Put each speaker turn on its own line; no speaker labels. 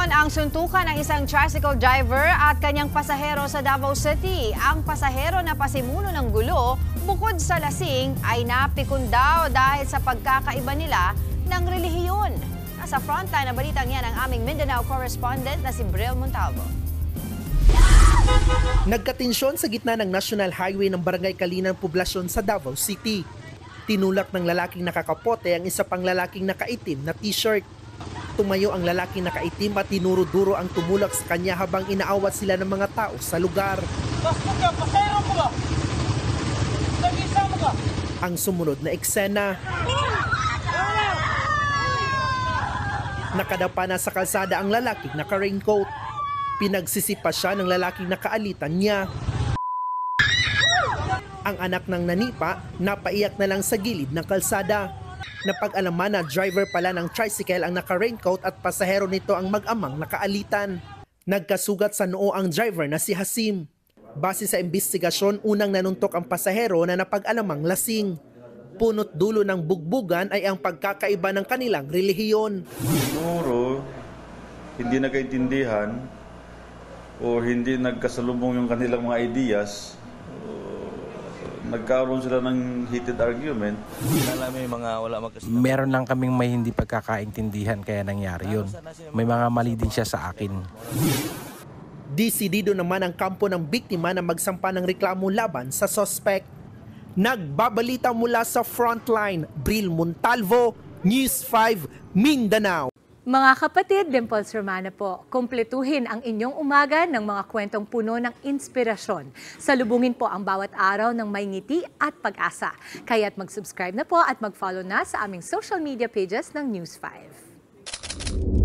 Nagkaroon ang suntukan ng isang tricycle driver at kanyang pasahero sa Davao City. Ang pasahero na pasimuno ng gulo, bukod sa lasing, ay napikon daw dahil sa pagkakaiba nila ng relihiyon. Nasa frontline na balitang yan ang aming Mindanao correspondent na si Bril Montalvo.
Nagkatensyon sa gitna ng National Highway ng Barangay Kalinan, Poblasyon sa Davao City. Tinulak ng lalaking nakakapote ang isa pang lalaking nakaitim na t-shirt. Tumayo ang lalaking nakaitim at tinuro-duro ang tumulak sa kanya habang inaawat sila ng mga tao sa lugar. Ang sumunod na eksena. Nakadapa na sa kalsada ang lalaking naka-raincoat. Pinagsisipa siya ng lalaking nakaalitan niya. Ang anak ng nanipa, napaiyak na lang sa gilid ng kalsada. Napag-alaman na driver pala ng tricycle ang naka-raincoat at pasahero nito ang mag-amang nakaalitan. Nagkasugat sa noo ang driver na si Hasim. Base sa investigasyon, unang nanuntok ang pasahero na napag-alamang lasing. Punot dulo ng bugbugan ay ang pagkakaiba ng kanilang relihiyon.
Siguro, hindi nagkaintindihan o hindi nagkasalubong yung kanilang mga ideas. Nagkaroon sila ng heated argument.
Meron lang kaming may hindi pagkakaintindihan kaya nangyari yun. May mga mali din siya sa akin.
Desidido naman ang kampo ng biktima na magsampa ng reklamo laban sa suspect. Nagbabalita mula sa frontline, Bril Montalvo, News 5, Mindanao.
Mga kapatid, Dimples Romana po, kumpletuhin ang inyong umaga ng mga kwentong puno ng inspirasyon. Salubungin po ang bawat araw ng may ngiti at pag-asa. Kaya't mag-subscribe na po at mag-follow na sa aming social media pages ng News 5.